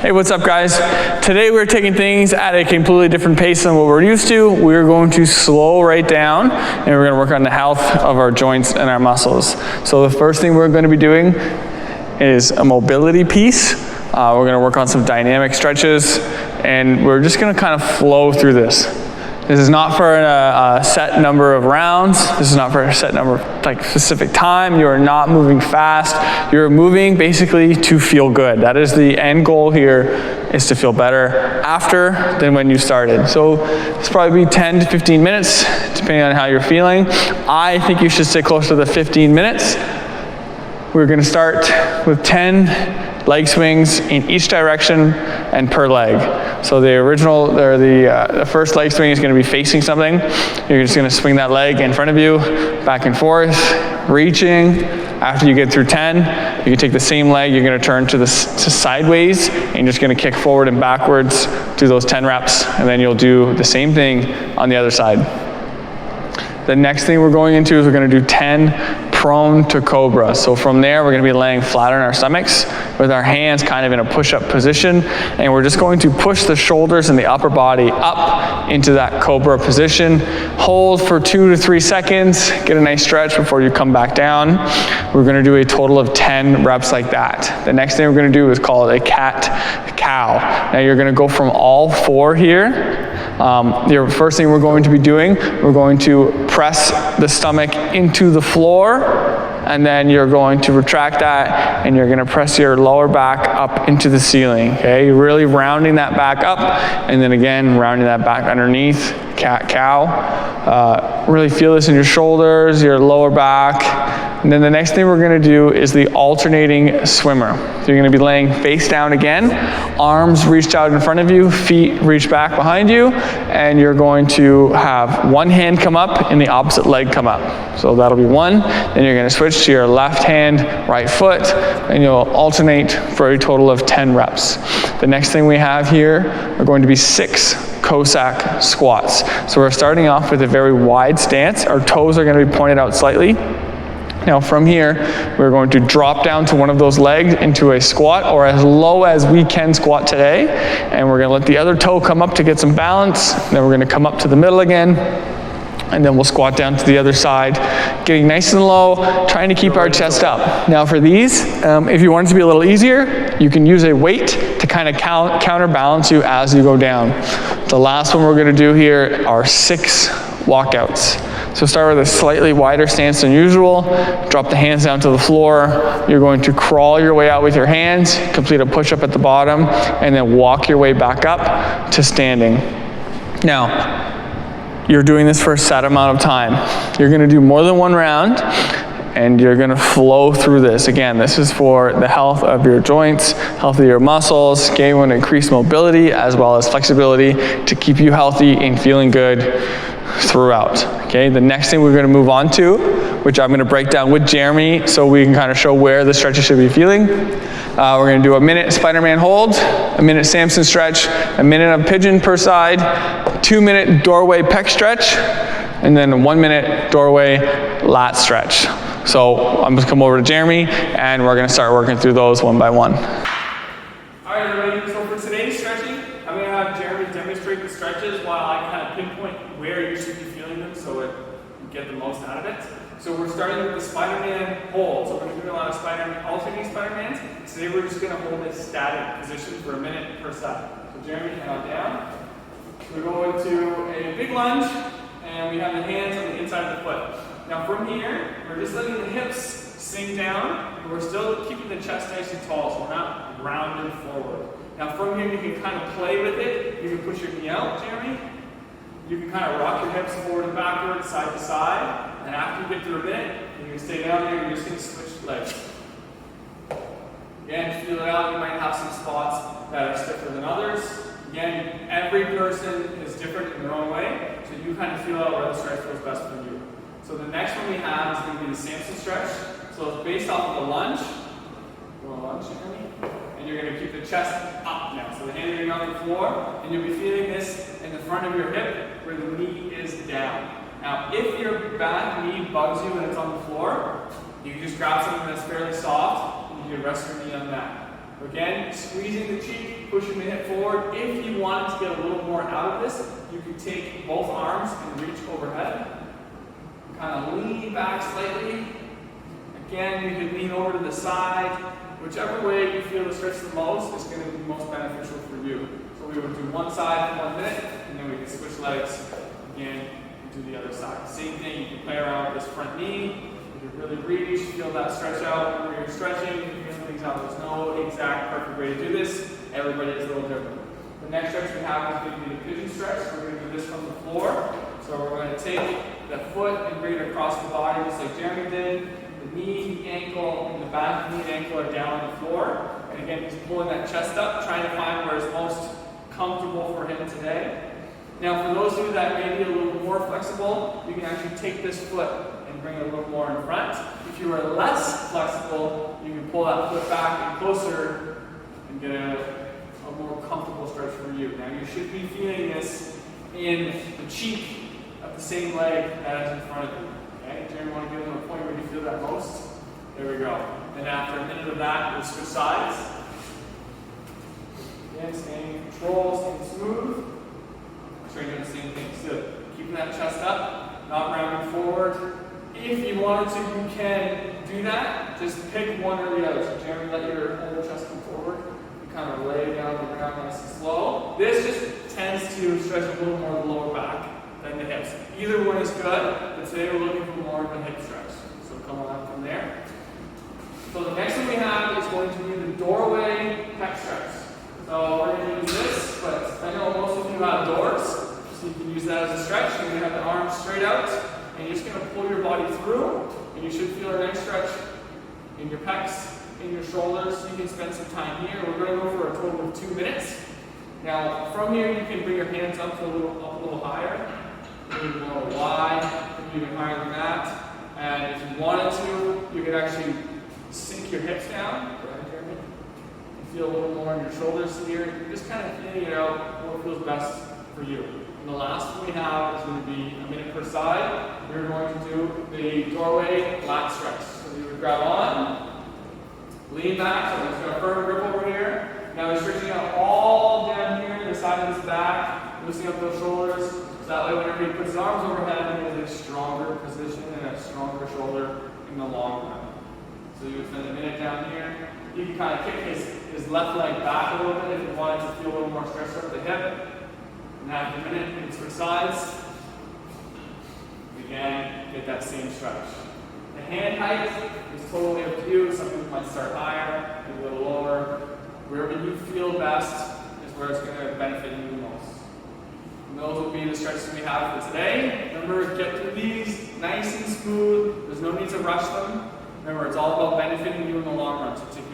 Hey, what's up guys? Today we're taking things at a completely different pace than what we're used to. We're going to slow right down and we're going to work on the health of our joints and our muscles. So the first thing we're going to be doing is a mobility piece. We're going to work on some dynamic stretches and we're just going to kind of flow through this. This is not for a set number of rounds. This is not for a set number of specific time. You are not moving fast. You're moving basically to feel good. That is the end goal here, is to feel better after than when you started. So it's probably 10 to 15 minutes, depending on how you're feeling. I think you should stay close to the 15 minutes. We're gonna start with 10 leg swings in each direction and per leg. So the first leg swing is going to be facing something. You're just going to swing that leg in front of you, back and forth, reaching. After you get through 10, you can take the same leg, you're going to turn to sideways, and you're just going to kick forward and backwards, do those 10 reps, and then you'll do the same thing on the other side. The next thing we're going into is we're going to do 10 prone to cobra. So from there, we're going to be laying flat on our stomachs with our hands kind of in a push-up position, and we're just going to push the shoulders and the upper body up into that cobra position. Hold for 2 to 3 seconds, get a nice stretch before you come back down. We're going to do a total of 10 reps like that. The next thing we're going to do is call it a cat-cow. Now you're going to go from all 4 here. The first thing we're going to be doing, we're going to press the stomach into the floor, and then you're going to retract that and you're going to press your lower back up into the ceiling. Okay, you're really rounding that back up, and then again rounding that back underneath. Cat-cow. Really feel this in your shoulders, your lower back. And then the next thing we're going to do is the alternating swimmer. So you're going to be laying face down again, arms reached out in front of you, feet reach back behind you, and you're going to have one hand come up and the opposite leg come up. So that'll be 1, then you're going to switch to your left hand, right foot, and you'll alternate for a total of 10 reps. The next thing we have here are going to be 6 Cossack squats. So we're starting off with a very wide stance. Our toes are going to be pointed out slightly. Now from here, we're going to drop down to one of those legs into a squat, or as low as we can squat today. And we're going to let the other toe come up to get some balance. Then we're going to come up to the middle again. And then we'll squat down to the other side, getting nice and low, trying to keep our chest up. Now for these, if you want it to be a little easier, you can use a weight to kind of counterbalance you as you go down. The last one we're going to do here are 6 walkouts. So start with a slightly wider stance than usual, drop the hands down to the floor. You're going to crawl your way out with your hands, complete a push-up at the bottom, and then walk your way back up to standing. Now, you're doing this for a set amount of time. You're going to do more than 1 round, and you're going to flow through this. Again, this is for the health of your joints, health of your muscles, getting one increased mobility as well as flexibility to keep you healthy and feeling good throughout. Okay, the next thing we're going to move on to, which I'm going to break down with Jeremy so we can kind of show where the stretches should be feeling. We're going to do a minute Spider-Man hold, a minute Samson stretch, a minute of pigeon per side, 2-minute doorway pec stretch, and then a 1-minute doorway lat stretch. So I'm going to come over to Jeremy and we're going to start working through those one by one. All right, everybody, so for today's stretching, I'm going to have Jeremy demonstrate the stretches while I kind of pinpoint where you should be feeling them so you get the most out of it. So we're starting with the Spider-Man hold. So we're going to do a lot of alternating Spider-Mans. Today we're just going to hold a static position for a minute per side. So Jeremy, hand on down. We go into a big lunge, and we have the hands on the inside of the foot. Now from here, we're just letting the hips sink down, and we're still keeping the chest nice and tall, so we're not rounded forward. Now from here, you can kind of play with it. You can push your knee out, Jeremy. You can kind of rock your hips forward and backward, side to side. And after you get through a minute, you can stay down there, you're just going to switch legs. Again, feel it out. You might have some spots that are stiffer than others. Again, every person is different in their own way, so you kind of feel out where the stretch feels best for you. So the next one we have is going to be the Samson stretch. So it's based off of a lunge. You want a lunge, Jeremy? And you're going to keep the chest up now. So the hands are going to be on the floor, and you'll be feeling this in the front of your hip where the knee is down. Now, if your back knee bugs you when it's on the floor, you can just grab something that's fairly soft, and you can rest your knee on that. Again, squeezing the cheek, pushing the hip forward. If you wanted to get a little more out of this, you could take both arms and reach overhead. Kind of lean back slightly. Again, you can lean over to the side. Whichever way you feel to stretch the most is going to be most beneficial for you. So we would do one side for 1 minute, and then we can switch legs again and do the other side. Same thing, you can play around with this front knee. You can really reach, feel that stretch out. Whenever you're stretching, you feel things out. There's no exact perfect way to do this. Everybody is a little different. The next stretch we have is going to be the pigeon stretch. We're going to do this from the floor. So we're going to take the foot and bring it across the body just like Jeremy did. The knee, the ankle, and the back knee and ankle are down on the floor. And again, he's pulling that chest up, trying to find where it's most comfortable for him today. Now, for those of you that may be a little more flexible, you can actually take this foot and bring it a little more in front. If you are less flexible, you can pull that foot back and closer and get a more comfortable stretch for you. Now, you should be feeling this in the cheek of the same leg that is in front of you. Okay, Jeremy, want to give them a point where you feel that most? There we go. Then after a minute of that, we'll switch sides. Again, staying in control, staying smooth. Try doing the same thing. Still, keeping that chest up, not rounding forward. If you wanted to, you can do that. Just pick one or the other. So Jeremy, let your whole chest come forward. You kind of lay down the ground nice and slow. This just tends to stretch a little more the lower back than the hips. Either one is good, but today we're looking for more of a hip stretch. So come on from there. So the next one we have is going to be the doorway pec stretch. So we're going to use this, but I know most of you have doors, so you can use that as a stretch. You're going to have the arms straight out, and you're just going to pull your body through, and you should feel a nice stretch in your pecs, in your shoulders. You can spend some time here. We're going to go for a total of 2 minutes. Now, from here, you can bring your hands up a little higher. Maybe more wide, maybe even higher than that. And if you wanted to, you could actually sink your hips down. Go ahead, Jeremy. And feel a little more in your shoulders here. Just kind of feeling it out, what feels best for you. And the last one we have is going to be a minute per side. We're going to do the doorway lat stretch. So you would grab on, lean back, so I'm just going to firm grip over here. Now we're stretching out all down here, the side of his back, loosening up those shoulders. So that way whenever he puts his arms overhead, he has a stronger position and a stronger shoulder in the long run. So you would spend a minute down here. You can kind of kick his left leg back a little bit if you wanted to feel a little more stretch up the hip. And after a minute, you can switch sides. Again, get that same stretch. The hand height is totally up to you. Some people might start higher, maybe a little lower. Wherever you feel best is where it's going to benefit you the most. And those will be the stretches we have for today. Remember, get through these nice and smooth. There's no need to rush them. Remember, it's all about benefiting you in the long run. So take